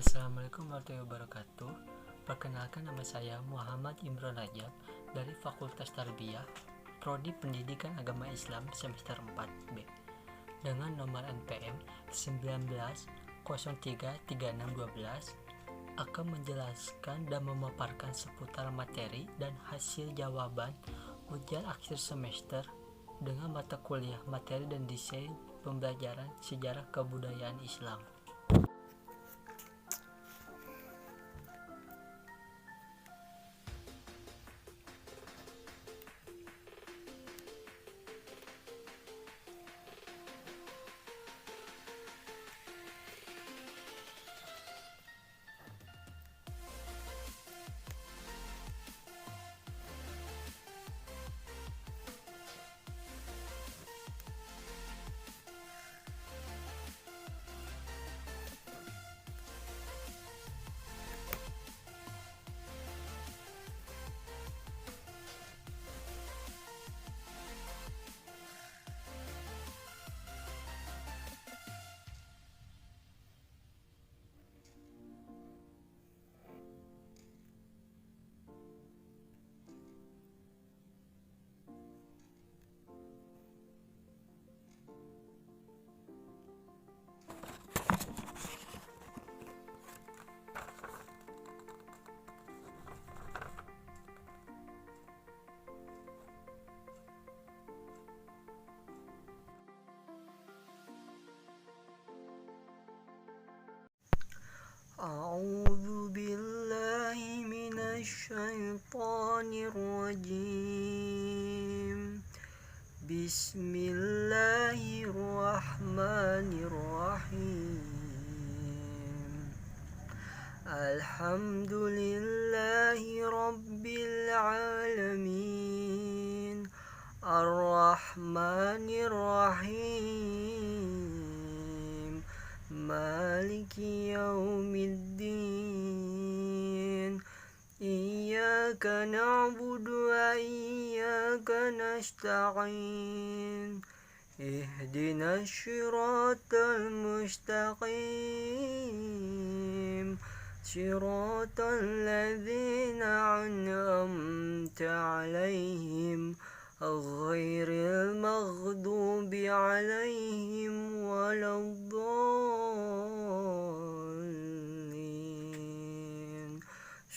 Assalamualaikum warahmatullahi wabarakatuh. Perkenalkan, nama saya Muhammad Imron Rajab dari Fakultas Tarbiyah, Prodi Pendidikan Agama Islam semester 4B dengan nomor NPM 19033612 akan menjelaskan dan memaparkan seputar materi dan hasil jawaban ujian akhir semester dengan mata kuliah materi dan desain pembelajaran sejarah kebudayaan Islam. أعوذ بالله من الشيطان الرجيم بسم الله الرحمن الرحيم الحمد لله رب العالمين الرحمن الرحيم مالك يوم الدين إياك نعبد وإياك نستعين اهدنا الصراط المستقيم صراط الذين أنعمت عليهم غير المغضوب عليهم ولا الضالين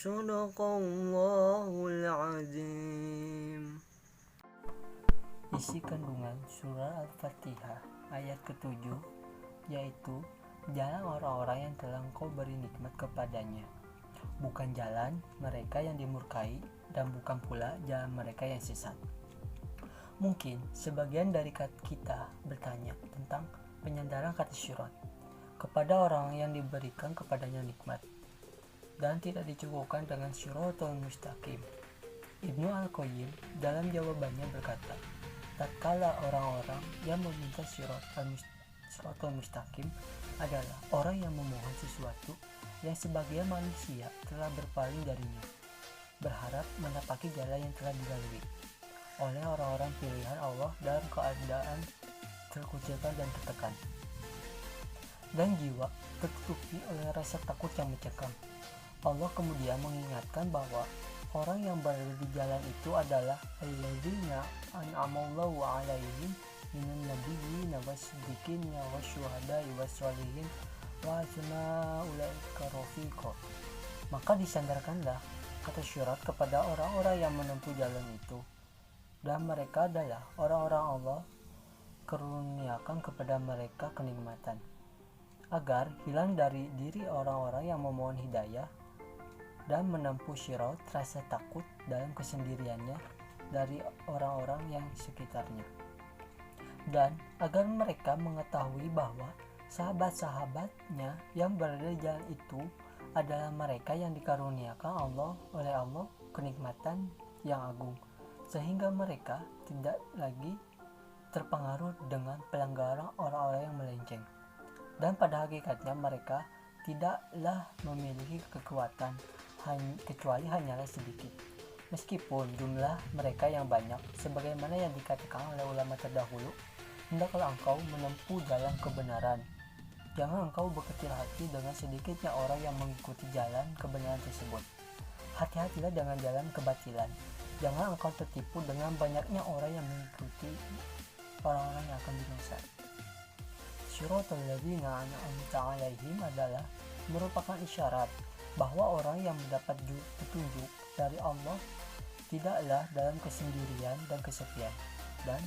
صدق الله العظيم. Isi kandungan surah Al-Fatihah ayat ke-7 yaitu jalan orang-orang yang telah Engkau beri nikmat kepadanya, bukan jalan mereka yang dimurkai dan bukan pula jalan mereka yang sesat. Mungkin sebagian dari kita bertanya tentang penyandaran kata syirat kepada orang yang diberikan kepadanya nikmat dan tidak dicukupkan dengan syiratul mustaqim. Ibnu Al-Qayyim dalam jawabannya berkata, tatkala orang-orang yang meminta syiratul mustaqim adalah orang yang memohon sesuatu yang sebagian manusia telah berpaling darinya, berharap menapaki jalan yang telah dilalui oleh orang-orang pilihan Allah dalam keadaan terkucilkan dan tertekan, dan jiwa tertutupi oleh rasa takut yang mencekam. Allah kemudian mengingatkan bahwa orang yang berada di jalan itu adalah alladzina an'amallahu alaihim minan nabiyyin wasiddiqin wasyuhada'i wassalihin wa hasuna ulaika rafiqa. Maka disandarkanlah kata syirat kepada orang-orang yang menempuh jalan itu, dan mereka adalah orang-orang Allah karuniakan kepada mereka kenikmatan, agar hilang dari diri orang-orang yang memohon hidayah dan menempuh syirat rasa takut dalam kesendiriannya dari orang-orang yang sekitarnya, dan agar mereka mengetahui bahwa sahabat-sahabatnya yang berada di jalan itu adalah mereka yang dikaruniakan Allah oleh Allah kenikmatan yang agung, sehingga mereka tidak lagi terpengaruh dengan pelanggaran orang-orang yang melenceng, dan pada hakikatnya mereka tidaklah memiliki kekuatan kecuali hanyalah sedikit, meskipun jumlah mereka yang banyak. Sebagaimana yang dikatakan oleh ulama terdahulu, hendaklah engkau menempuh jalan kebenaran Jangan engkau berkecil hati dengan sedikitnya orang yang mengikuti jalan kebenaran tersebut. Hati-hatilah dengan jalan kebatilan. Jangan engkau tertipu dengan banyaknya orang yang mengikuti orang-orang yang akan binasa. Syiratal ladzina an'amta 'alaihim adalah merupakan isyarat bahwa orang yang mendapat petunjuk dari Allah tidaklah dalam kesendirian dan kesepian, dan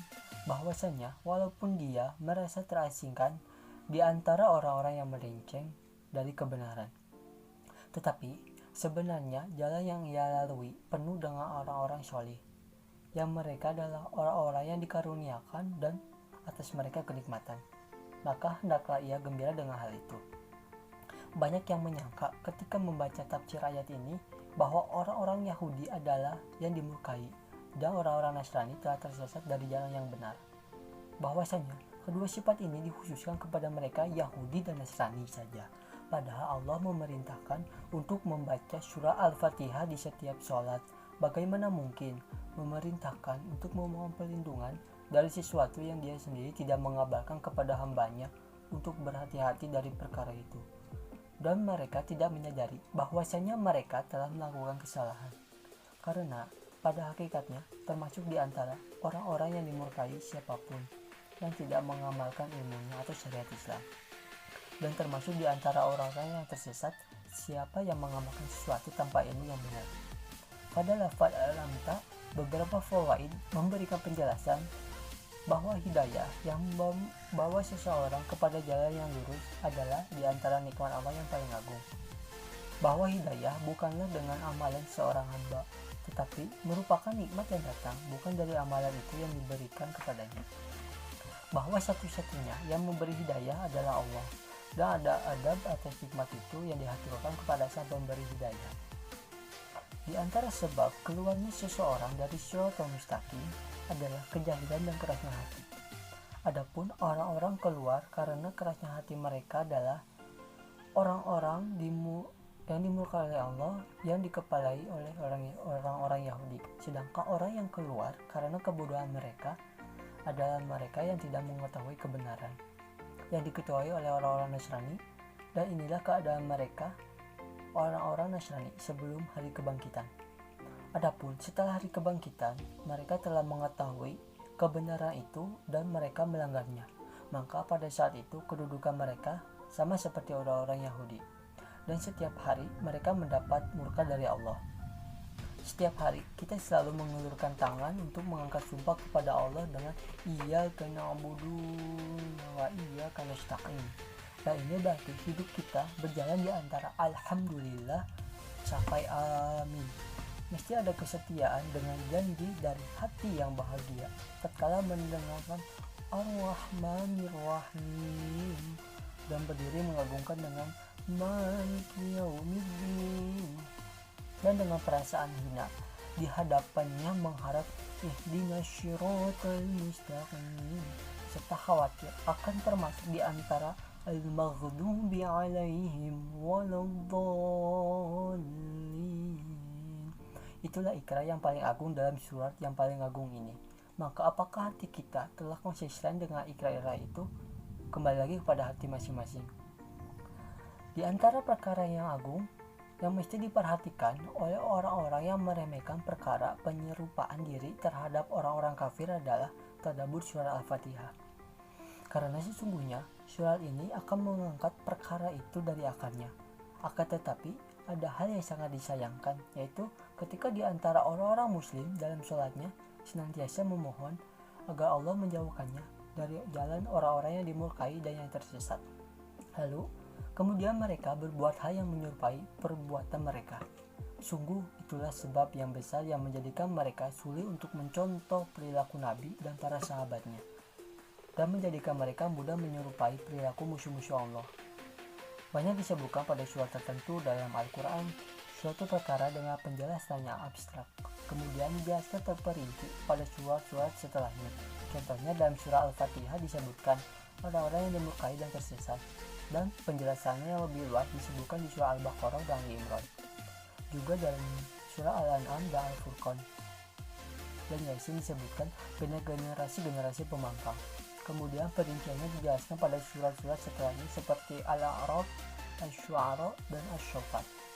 bahwasanya walaupun dia merasa terasingkan di antara orang-orang yang melenceng dari kebenaran, tetapi sebenarnya jalan yang ia lalui penuh dengan orang-orang soleh, yang mereka adalah orang-orang yang dikaruniakan dan atas mereka kenikmatan. Maka hendaklah ia gembira dengan hal itu. Banyak yang menyangka ketika membaca tafsir ayat ini bahwa orang-orang Yahudi adalah yang dimurkai dan orang-orang Nasrani telah tersesat dari jalan yang benar. Bahwasanya kedua sifat ini dikhususkan kepada mereka Yahudi dan Nasrani saja. Padahal Allah memerintahkan untuk membaca surah Al-Fatihah di setiap sholat. Bagaimana mungkin memerintahkan untuk memohon perlindungan dari sesuatu yang dia sendiri tidak mengabarkan kepada hambanya untuk berhati-hati dari perkara itu? Dan mereka tidak menyadari bahwasanya mereka telah melakukan kesalahan. Karena pada hakikatnya termasuk di antara orang-orang yang dimurkai siapapun yang tidak mengamalkan ilmunya atau syariat Islam. Dan termasuk di antara orang-orang yang tersesat siapa yang mengamalkan sesuatu tanpa ilmu yang benar. Pada lafaz al-amta, beberapa fawaid memberikan penjelasan bahwa hidayah yang membawa seseorang kepada jalan yang lurus adalah di antara nikmat Allah yang paling agung. Bahwa hidayah bukanlah dengan amalan seorang hamba, tetapi merupakan nikmat yang datang bukan dari amalan itu yang diberikan kepadanya. Bahwa satu-satunya yang memberi hidayah adalah Allah, dan ada adab atas nikmat itu yang dihaturkan kepada sang pemberi hidayah. Di antara sebab keluarnya seseorang dari syiratal mustaqim adalah kejahilan dan kerasnya hati. Adapun orang-orang keluar karena kerasnya hati mereka adalah orang-orang yang dimurkai oleh Allah yang dikepalai oleh orang-orang Yahudi. Sedangkan orang yang keluar karena kebodohan mereka adalah mereka yang tidak mengetahui kebenaran, yang diketuai oleh orang-orang Nasrani. Dan inilah keadaan mereka orang-orang Nasrani sebelum hari kebangkitan. Adapun setelah hari kebangkitan, mereka telah mengetahui kebenaran itu dan mereka melanggarnya. Maka pada saat itu kedudukan mereka sama seperti orang-orang Yahudi. Dan setiap hari mereka mendapat murka dari Allah. Setiap hari kita selalu mengulurkan tangan untuk mengangkat sumpah kepada Allah dengan iyyaka na'budu wa iyyaka nasta'in. Dan ini berarti hidup kita berjalan di antara alhamdulillah sampai amin. Mesti ada kesetiaan dengan janji dari hati yang bahagia tatkala mendengarkan Ar-Rahmanir Rahim dan berdiri mengagungkan dengan Maliki Yaumiddin, dan dengan perasaan hina di hadapannya mengharap ihdinas syiratal mustaqim, serta khawatir akan termasuk di antara al-maghdubi alaihim waladdallin. Itulah ikrar yang paling agung dalam surat yang paling agung ini. Maka apakah hati kita telah konsisten dengan ikrar itu? Kembali lagi kepada hati masing-masing. Di antara perkara yang agung yang mesti diperhatikan oleh orang-orang yang meremehkan perkara penyerupaan diri terhadap orang-orang kafir adalah tadabbur surat Al-Fatihah. Karena sesungguhnya surat ini akan mengangkat perkara itu dari akarnya. Akan tetapi ada hal yang sangat disayangkan, yaitu ketika di antara orang-orang muslim dalam sholatnya senantiasa memohon agar Allah menjauhkannya dari jalan orang-orang yang dimurkai dan yang tersesat. Lalu kemudian mereka berbuat hal yang menyerupai perbuatan mereka. Sungguh itulah sebab yang besar yang menjadikan mereka sulit untuk mencontoh perilaku Nabi dan para sahabatnya, dan menjadikan mereka mudah menyerupai perilaku musuh-musuh Allah. Banyak disebutkan pada surat tertentu dalam Al-Quran suatu perkara dengan penjelasan yang abstrak, kemudian dijelaskan terperinci pada surat-surat setelahnya. Contohnya dalam surah Al-Fatihah disebutkan orang-orang yang dimurkai dan tersesat, dan penjelasannya yang lebih luas disebutkan di surah Al-Baqarah dan Al-Imran, juga dalam surah Al-An'am dan Al-Furqan. Dan Yasin disebutkan generasi-generasi pembangkang. Kemudian perinciannya dijelaskan pada surat-surat setelahnya seperti Al-A'raf, Asy-Syu'ara, dan Asy-Saffat.